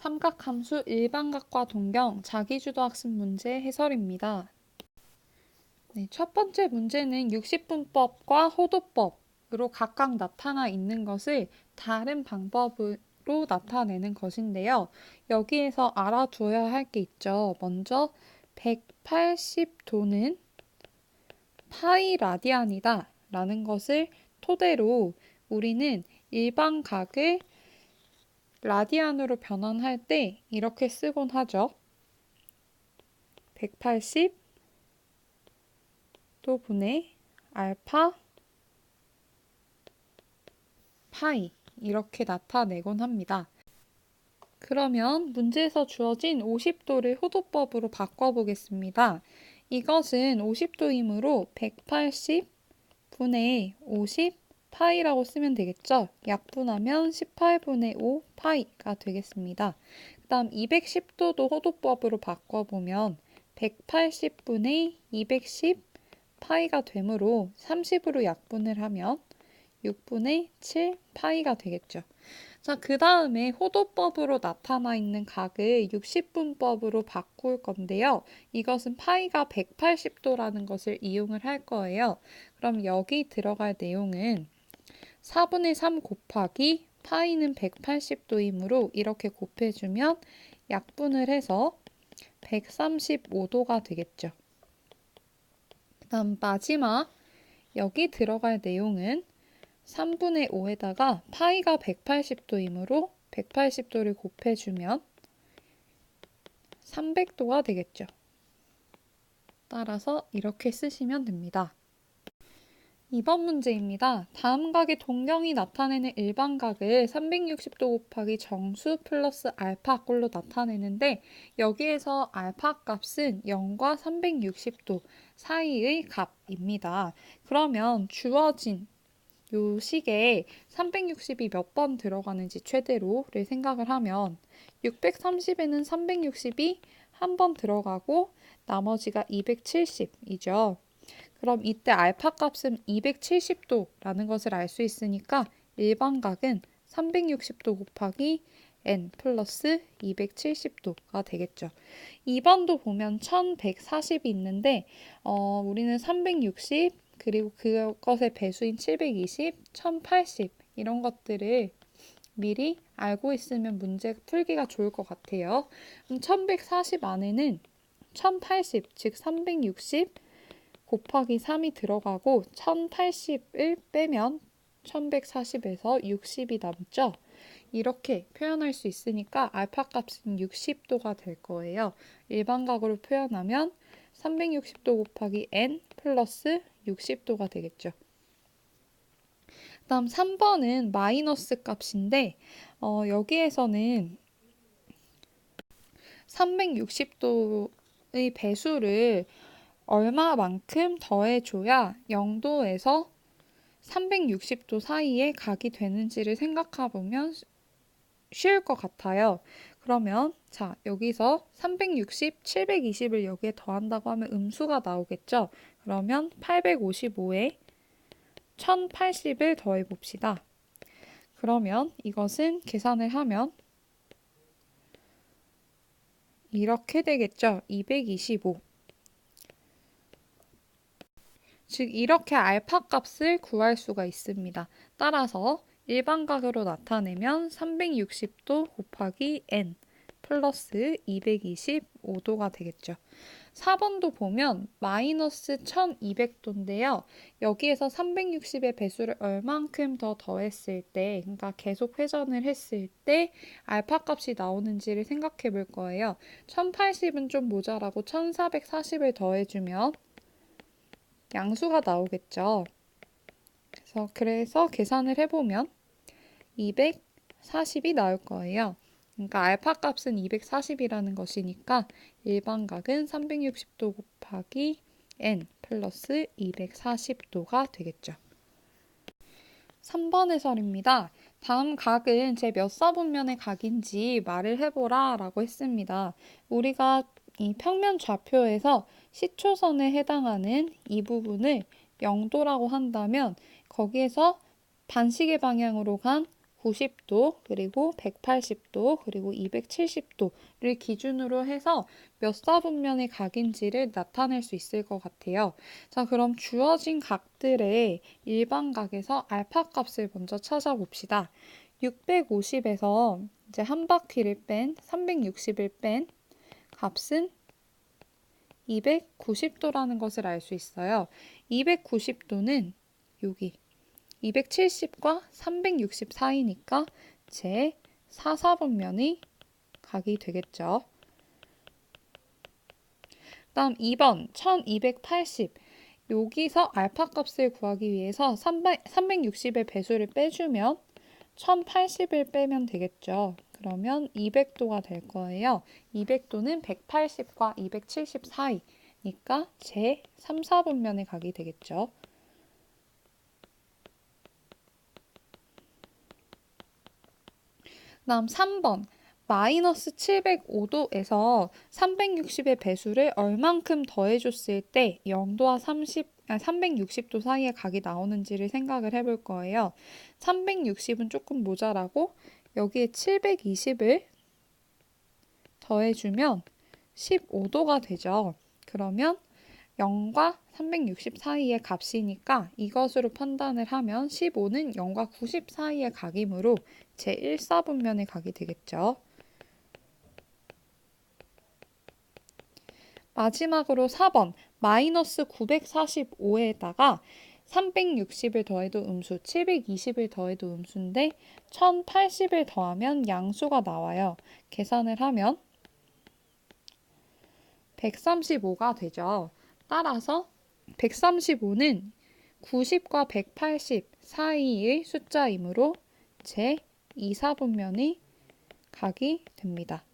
삼각함수 일반각과 동경 자기주도 학습 문제 해설입니다. 네, 첫 번째 문제는 60분법과 호도법으로 각각 나타나 있는 것을 다른 방법으로 나타내는 것인데요. 여기에서 알아두어야 할 게 있죠. 먼저 180도는 파이 라디안이다 라는 것을 토대로 우리는 일반각을 라디안으로 변환할 때 이렇게 쓰곤 하죠. 180 또 분의 알파 파이 이렇게 나타내곤 합니다. 그러면 문제에서 주어진 50도를 호도법으로 바꿔보겠습니다. 이것은 50도이므로 180 분의 50 파이라고 쓰면 되겠죠. 약분하면 18분의 5 파이가 되겠습니다. 그 다음 210도도 호도법으로 바꿔보면 180분의 210 파이가 되므로 30으로 약분을 하면 6분의 7 파이가 되겠죠. 자, 그 다음에 호도법으로 나타나 있는 각을 60분법으로 바꿀 건데요. 이것은 파이가 180도라는 것을 이용을 할 거예요. 그럼 여기 들어갈 내용은 4분의 3 곱하기 파이는 180도이므로 이렇게 곱해주면 약분을 해서 135도가 되겠죠. 그 다음 마지막 여기 들어갈 내용은 3분의 5에다가 파이가 180도이므로 180도를 곱해주면 300도가 되겠죠. 따라서 이렇게 쓰시면 됩니다. 2번 문제입니다. 다음 각의 동경이 나타내는 일반각을 360도 곱하기 정수 플러스 알파 꼴로 나타내는데 여기에서 알파 값은 0과 360도 사이의 값입니다. 그러면 주어진 요 식에 360이 몇 번 들어가는지 최대로를 생각을 하면 630에는 360이 한 번 들어가고 나머지가 270이죠. 그럼 이때 알파 값은 270도라는 것을 알 수 있으니까 일반각은 360도 곱하기 n 플러스 270도가 되겠죠. 2번도 보면 1140이 있는데 우리는 360 그리고 그것의 배수인 720, 1080 이런 것들을 미리 알고 있으면 문제 풀기가 좋을 것 같아요. 그럼 1140 안에는 1080, 즉 360 곱하기 3이 들어가고 1080을 빼면 1140에서 60이 남죠. 이렇게 표현할 수 있으니까 알파 값은 60도가 될 거예요. 일반각으로 표현하면 360도 곱하기 n 플러스 60도가 되겠죠. 다음 3번은 마이너스 값인데 여기에서는 360도의 배수를 얼마만큼 더해줘야 0도에서 360도 사이에 각이 되는지를 생각해보면 쉬울 것 같아요. 그러면 자 여기서 360, 720을 여기에 더한다고 하면 음수가 나오겠죠. 그러면 855에 1080을 더해 봅시다. 그러면 이것은 계산을 하면 이렇게 되겠죠. 225. 즉 이렇게 알파 값을 구할 수가 있습니다. 따라서 일반각으로 나타내면 360도 곱하기 n 플러스 225도가 되겠죠. 4번도 보면 마이너스 1200도인데요. 여기에서 360의 배수를 얼만큼 더 더했을 때, 그러니까 계속 회전을 했을 때 알파 값이 나오는지를 생각해 볼 거예요. 1080은 좀 모자라고 1440을 더해주면 양수가 나오겠죠. 그래서 계산을 해보면 240이 나올 거예요. 그러니까 알파 값은 240이라는 것이니까 일반각은 360도 곱하기 n 플러스 240도가 되겠죠. 3번 해설입니다. 다음 각은 제 몇 사분면의 각인지 말을 해보라 라고 했습니다. 우리가 이 평면 좌표에서 시초선에 해당하는 이 부분을 명도라고 한다면 거기에서 반시계 방향으로 간 90도, 그리고 180도, 그리고 270도를 기준으로 해서 몇 사분면의 각인지를 나타낼 수 있을 것 같아요. 자, 그럼 주어진 각들의 일반각에서 알파 값을 먼저 찾아봅시다. 650에서 이제 한 바퀴를 뺀 360을 뺀 값은 290도라는 것을 알 수 있어요. 290도는 여기 270과 360 사이니까 제 4사분면의 각이 되겠죠. 다음 2번 1280 여기서 알파 값을 구하기 위해서 360의 배수를 빼주면 1080을 빼면 되겠죠. 그러면 200도가 될 거예요. 200도는 180과 270 사이니까 제 3, 4분면의 각이 되겠죠. 다음 3번 마이너스 705도에서 360의 배수를 얼만큼 더해줬을 때 0도와 360도 사이의 각이 나오는지를 생각을 해볼 거예요. 360은 조금 모자라고 여기에 720을 더해주면 15도가 되죠. 그러면 0과 360 사이의 값이니까 이것으로 판단을 하면 15는 0과 90 사이의 각이므로 제1사분면의 각이 되겠죠. 마지막으로 4번 마이너스 945에다가 360을 더해도 음수, 720을 더해도 음수인데 1080을 더하면 양수가 나와요. 계산을 하면 135가 되죠. 따라서 135는 90과 180 사이의 숫자이므로 제 2사분면의 각이 됩니다.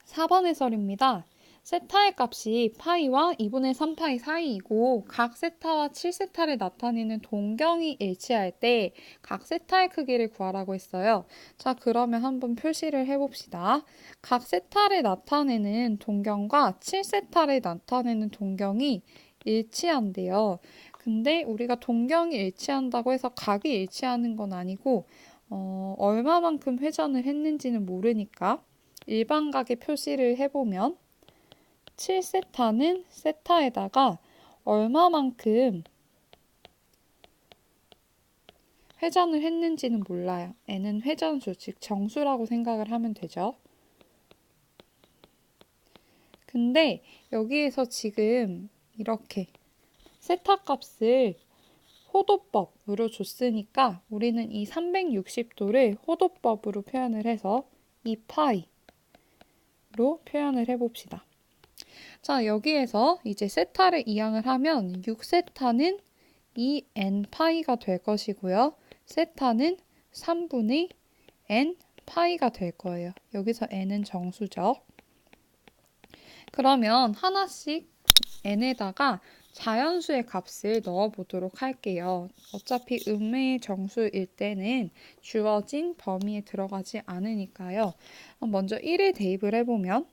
4번 해설입니다. 세타의 값이 파이와 2분의 3파이 사이이고 각 세타와 7세타를 나타내는 동경이 일치할 때 각 세타의 크기를 구하라고 했어요. 자, 그러면 한번 표시를 해봅시다. 각 세타를 나타내는 동경과 7세타를 나타내는 동경이 일치한대요. 근데 우리가 동경이 일치한다고 해서 각이 일치하는 건 아니고 얼마만큼 회전을 했는지는 모르니까 일반각의 표시를 해보면 7세타는 세타에다가 얼마만큼 회전을 했는지는 몰라요. n은 회전수, 즉 정수라고 생각을 하면 되죠. 근데 여기에서 지금 이렇게 세타 값을 호도법으로 줬으니까 우리는 이 360도를 호도법으로 표현을 해서 2파이로 표현을 해봅시다. 자, 여기에서 이제 세타를 이항을 하면 6세타는 2n파이가 될 것이고요. 세타는 3분의 n파이가 될 거예요. 여기서 n은 정수죠. 그러면 하나씩 n에다가 자연수의 값을 넣어보도록 할게요. 어차피 음의 정수일 때는 주어진 범위에 들어가지 않으니까요. 먼저 1을 대입을 해보면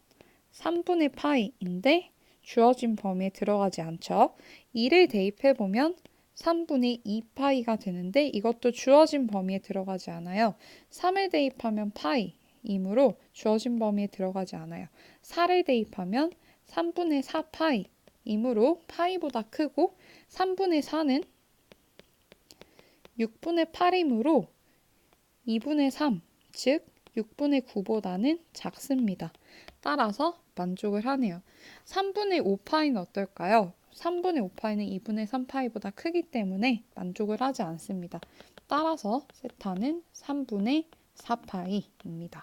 3분의 파이인데 주어진 범위에 들어가지 않죠. 2를 대입해보면 3분의 2파이가 되는데 이것도 주어진 범위에 들어가지 않아요. 3을 대입하면 파이이므로 주어진 범위에 들어가지 않아요. 4를 대입하면 3분의 4파이이므로 파이보다 크고 3분의 4는 6분의 8이므로 2분의 3, 즉 6분의 9보다는 작습니다. 따라서 만족을 하네요. 3분의 5파이는 어떨까요? 3분의 5파이는 2분의 3파이보다 크기 때문에 만족을 하지 않습니다. 따라서 세타는 3분의 4파이입니다.